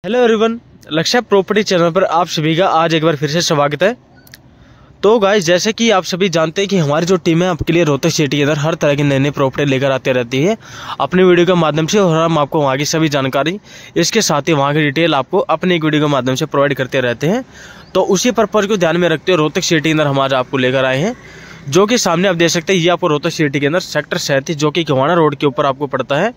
Hello everyone, लक्ष्य property channel पर आप सभी का आज एक बार फिर से स्वागत है। तो गाइस, जैसे कि आप सभी जानते हैं कि हमारी जो टीम है आपके लिए रोहतक सिटी के अंदर हर तरह की नई नई प्रॉपर्टी लेकर आती रहती है अपनी वीडियो के माध्यम से, और हम आपको वहाँ की सभी जानकारी इसके साथ ही वहाँ की डिटेल आपको अपनी एक वीडियो के माध्यम से प्रोवाइड करते रहते हैं। तो उसी पर्पज़ को ध्यान में रखते हुए रोहतक सिटी के अंदर हम आज आपको लेकर आए हैं, जो कि सामने आप देख सकते हैं। ये आपको रोहतक सिटी के अंदर सेक्टर 37 जो कि गोहाना रोड के ऊपर आपको पड़ता है,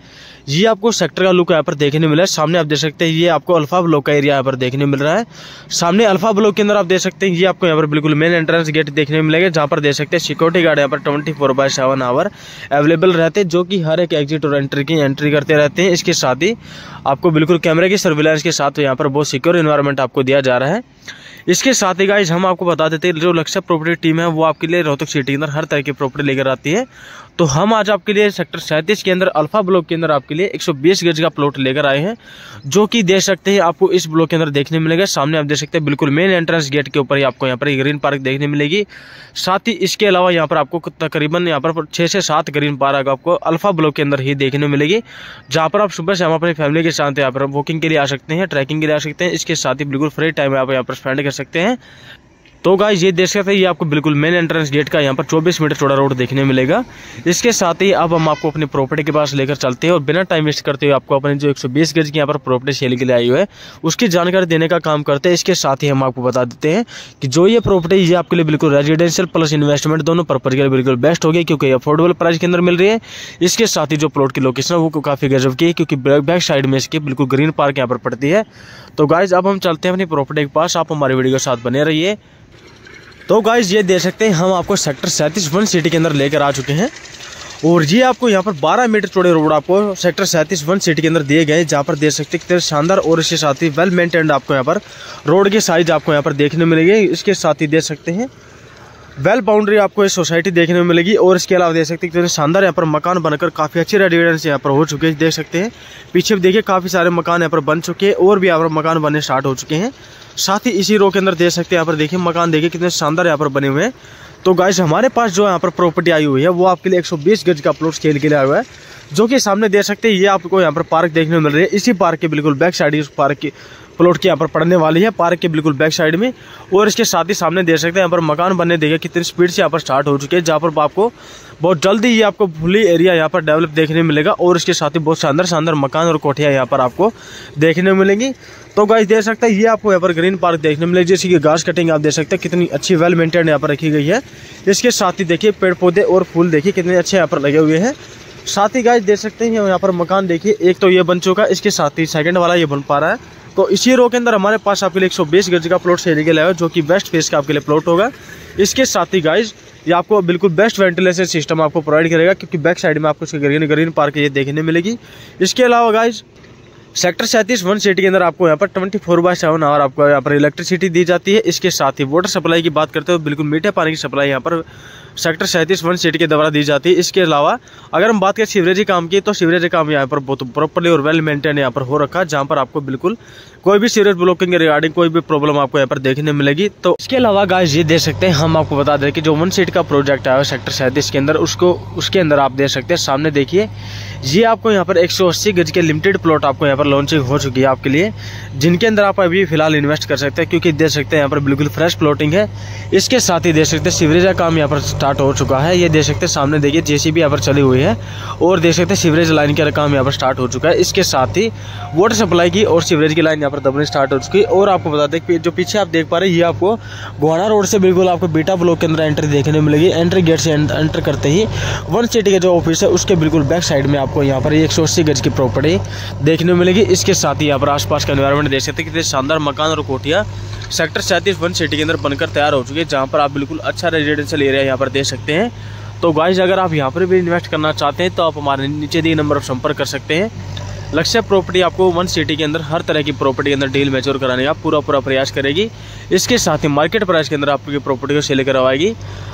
ये आपको सेक्टर का लुक यहाँ पर देखने मिला है। सामने आप देख सकते हैं ये आपको अल्फा ब्लॉक का एरिया यहाँ पर देखने मिल रहा है। सामने अल्फा ब्लॉक के अंदर आप देख सकते हैं ये आपको यहाँ पर बिल्कुल मेन एंट्रेंस गेट देखने मिलेगा, जहाँ पर देख सकते हैं सिक्योरिटी गार्ड यहाँ पर 24/7 आवर अवेलेबल रहते हैं, जो कि हर एक एग्जिट और एंट्री की एंट्री करते रहते हैं। इसके साथ ही आपको बिल्कुल कैमरे की सर्विलांस के साथ यहाँ पर बहुत सिक्योर एनवायरनमेंट आपको दिया जा रहा है। इसके साथ ही गाइस हम आपको बता देते हैं, जो लक्ष्य प्रॉपर्टी टीम है वो आपके लिए रोहतक सिटी के अंदर हर तरह की प्रॉपर्टी लेकर आती है। तो हम आज आपके लिए सेक्टर 37 के अंदर अल्फा ब्लॉक के अंदर आपके लिए 120 गज का प्लॉट लेकर आए हैं, जो कि देख सकते हैं आपको इस ब्लॉक के अंदर देखने मिलेगा। सामने आप देख सकते हैं बिल्कुल मेन एंट्रेंस गेट के ऊपर ही आपको यहाँ पर ग्रीन पार्क देखने मिलेगी। साथ ही इसके अलावा यहाँ पर आपको तकरीबन यहाँ पर 6 से 7 ग्रीन पार्क आपको अल्फा ब्लॉक के अंदर ही देखने मिलेगी, जहाँ पर आप सुबह से हम अपनी फैमिली के साथ यहाँ पर वॉकिंग के लिए आ सकते हैं, ट्रैकिंग के लिए आ सकते हैं। इसके साथ ही बिल्कुल फ्री टाइम आप यहाँ पर स्पेंड कर सकते हैं। तो गाइस, ये देख सकते हैं ये आपको बिल्कुल मेन एंट्रेंस गेट का यहाँ पर 24 मीटर चौड़ा रोड देखने मिलेगा। इसके साथ ही अब हम आपको अपनी प्रॉपर्टी के पास लेकर चलते हैं और बिना टाइम वेस्ट करते हुए आपको अपनी जो 120 गज की यहाँ पर प्रॉपर्टी सेल के लिए आई हुई है उसकी जानकारी देने का काम करते हैं। इसके साथ ही हम आपको बता देते हैं कि जो ये प्रॉपर्टी ये आपके लिए बिल्कुल रेजिडेंशियल प्लस इन्वेस्टमेंट दोनों पर्पज के लिए बिल्कुल बेस्ट होगी, क्योंकि अफोर्डेबल प्राइस के अंदर मिल रही है। इसके साथ ही जो प्लॉट की लोकेशन है वो काफ़ी गजब की है, क्योंकि बैक साइड में इसके बिल्कुल ग्रीन पार्क यहाँ पर पड़ती है। तो गाइज अब हम चलते हैं अपनी प्रॉपर्टी के पास, आप हमारी वीडियो के साथ बने रहिए। तो गाइज ये देख सकते हैं हम आपको सेक्टर 37 वन सिटी के अंदर लेकर आ चुके हैं, और ये आपको यहाँ पर 12 मीटर चौड़े रोड आपको सेक्टर 37 वन सिटी के अंदर दिए गए, जहाँ पर देख सकते हैं कितने शानदार और इसके साथ ही वेल मेंटेन्ड आपको यहाँ पर रोड की साइज आपको यहाँ पर देखने मिलेगी। इसके साथ ही देख सकते हैं वेल बाउंड्री आपको इस सोसाइटी देखने में मिलेगी, और इसके अलावा देख सकते हैं कितने शानदार यहाँ पर मकान बनकर काफ़ी अच्छे रेजिडेंस यहाँ पर हो चुके हैं। देख सकते हैं पीछे भी देखिए काफ़ी सारे मकान यहाँ पर बन चुके हैं, और भी यहाँ पर मकान बनने स्टार्ट हो चुके हैं। साथ ही इसी रो के अंदर देख सकते हैं यहाँ पर देखिए मकान देखिए कितने शानदार यहाँ पर बने हुए हैं। तो गाइस हमारे पास जो यहाँ पर प्रॉपर्टी आई हुई है वो आपके लिए 120 गज का प्लॉट सेल के लिए आया हुआ है, जो कि सामने देख सकते हैं ये आपको यहाँ पर पार्क देखने को मिल रही है। इसी पार्क के बिल्कुल बैक साइड इस पार्क की प्लॉट की यहाँ पर पड़ने वाली है, पार्क के बिल्कुल बैक साइड में। और इसके साथ ही सामने देख सकते हैं यहाँ पर मकान बनने देखिए कितनी स्पीड से यहाँ पर स्टार्ट हो चुके हैं, जहाँ पर आपको बहुत जल्दी ये आपको फुली एरिया यहाँ पर डेवलप देखने मिलेगा, और इसके साथ ही बहुत शानदार शानदार मकान और कोठियाँ यहाँ पर आपको देखने मिलेंगी। तो गाइस देख सकते हैं ये आपको यहाँ पर ग्रीन पार्क देखने मिलेगी, जैसे कि घास कटिंग आप देख सकते हैं कितनी अच्छी वेल मेंटेन यहाँ पर रखी गई है। इसके साथ ही देखिए पेड़ पौधे और फूल देखिए कितने अच्छे यहाँ पर लगे हुए हैं। साथ ही गाइस देख सकते हैं यहाँ पर मकान देखिए एक तो ये बन चुका है, इसके साथ ही सेकंड वाला ये बन पा रहा है। तो इसी रो के अंदर हमारे पास आपके लिए 120 गज का प्लॉट सेल के लिए आया, जो कि बेस्ट फेस का आपके लिए प्लॉट होगा। इसके साथ ही गाइस ये आपको बिल्कुल बेस्ट वेंटिलेशन सिस्टम आपको प्रोवाइड करेगा, क्योंकि बैक साइड में आपको इसकी ग्रीन पार्क ये देखने मिलेगी। इसके अलावा गाइस सेक्टर 37 वन सिटी के अंदर आपको यहाँ पर 24/7 आवर आपको यहाँ पर इलेक्ट्रिसिटी दी जाती है। इसके साथ ही वाटर सप्लाई की बात करते हो बिल्कुल मीठे पानी की सप्लाई यहाँ पर सेक्टर 37 वन सिटी के द्वारा दी जाती है। इसके अलावा अगर हम बात करें सीवरेज काम की, तो सीवरेज काम यहाँ पर बहुत प्रॉपर्ली और वेल मेंटेन यहाँ पर हो रखा है, जहाँ पर आपको बिल्कुल कोई भी सीवरेज ब्लॉकिंग रिगार्डिंग कोई भी प्रॉब्लम आपको यहाँ पर देखने मिलेगी। तो इसके अलावा गाइस ये देख सकते हैं हम आपको बता दें कि जो वन सिटी का प्रोजेक्ट आया है सेक्टर 37 के अंदर उसके अंदर आप देख सकते हैं सामने देखिए ये आपको यहाँ पर 180 गज के लिमिटेड प्लॉट आपको यहाँ पर लॉन्चिंग हो चुकी है आपके लिए, जिनके अंदर आप अभी फिलहाल इन्वेस्ट कर सकते हैं, क्योंकि देख सकते हैं यहाँ पर बिल्कुल फ्रेश प्लॉटिंग है। इसके साथ ही देख सकते हैं सीवरेज का काम यहाँ पर स्टार्ट हो चुका है। ये देख सकते हैं सामने देखिए जेसीबी यहाँ पर चली हुई है, और देख सकते हैं सीवरेज लाइन का काम यहाँ पर स्टार्ट हो चुका है। इसके साथ ही वाटर सप्लाई की और सीवरेज की लाइन यहाँ पर दबनी स्टार्ट हो चुकी है। और आपको बता दें कि जो पीछे आप देख पा रहे हैं ये आपको गोहाना रोड से बिल्कुल आपको बीटा ब्लॉक के अंदर एंट्री देखने मिलेगी। एंट्री गेट से एंटर करते ही वन सिटी का जो ऑफिस है उसके बिल्कुल बैक साइड में आपको यहाँ पर 180 गज की प्रॉपर्टी देखने मिलेगी। इसके साथ ही यहाँ पर आसपास का एनवायरनमेंट देख सकते हैं कितने शानदार मकान और कोठियाँ सेक्टर 37 वन सिटी के अंदर बनकर तैयार हो चुकी है, जहाँ पर आप बिल्कुल अच्छा रेजिडेंशियल एरिया यहाँ पर देख सकते हैं। तो गाइस अगर आप यहाँ पर भी इन्वेस्ट करना चाहते हैं तो आप हमारे नीचे दिए नंबर पर संपर्क कर सकते हैं। लक्ष्य प्रॉपर्टी आपको वन सिटी के अंदर हर तरह की प्रॉपर्टी के अंदर डील मैच्योर कराने का पूरा प्रयास करेगी। इसके साथ ही मार्केट प्राइस के अंदर आपकी प्रॉपर्टी को सेल करवाएगी।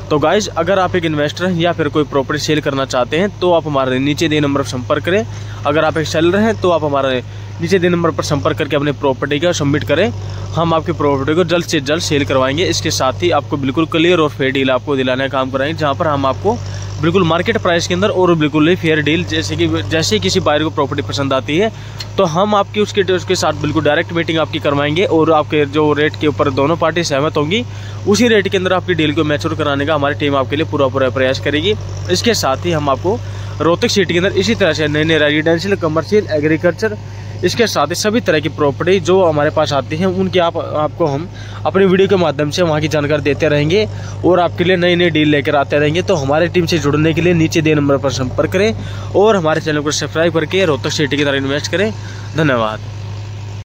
तो गाइज अगर आप एक इन्वेस्टर हैं या फिर कोई प्रॉपर्टी सेल करना चाहते हैं तो आप हमारे नीचे दिए नंबर पर संपर्क करें। अगर आप एक सेलर हैं तो आप हमारे नीचे दिए नंबर पर संपर्क करके अपनी प्रॉपर्टी का सबमिट करें, हम आपकी प्रॉपर्टी को जल्द से जल्द सेल करवाएंगे। इसके साथ ही आपको बिल्कुल क्लियर और फेयर डील आपको दिलाने का काम कराएंगे, जहाँ पर हम आपको बिल्कुल मार्केट प्राइस के अंदर और बिल्कुल ही फेयर डील। जैसे ही किसी बायर को प्रॉपर्टी पसंद आती है तो हम आपकी उसके साथ बिल्कुल डायरेक्ट मीटिंग आपकी करवाएंगे और आपके जो रेट के ऊपर दोनों पार्टी सहमत होंगी उसी रेट के अंदर आपकी डील को मैच्योर कराने का हमारी टीम आपके लिए पूरा प्रयास करेगी। इसके साथ ही हम आपको रोहतक सिटी के अंदर इसी तरह से नए नए रेजिडेंशियल, कमर्शियल, एग्रीकल्चर, इसके साथ ही सभी तरह की प्रॉपर्टी जो हमारे पास आती हैं उनकी आपको हम अपनी वीडियो के माध्यम से वहाँ की जानकारी देते रहेंगे और आपके लिए नई नई डील लेकर आते रहेंगे। तो हमारी टीम से जुड़ने के लिए नीचे दिए नंबर पर संपर्क करें और हमारे चैनल को सब्सक्राइब करके रोहतक सिटी की तरह इन्वेस्ट करें। धन्यवाद।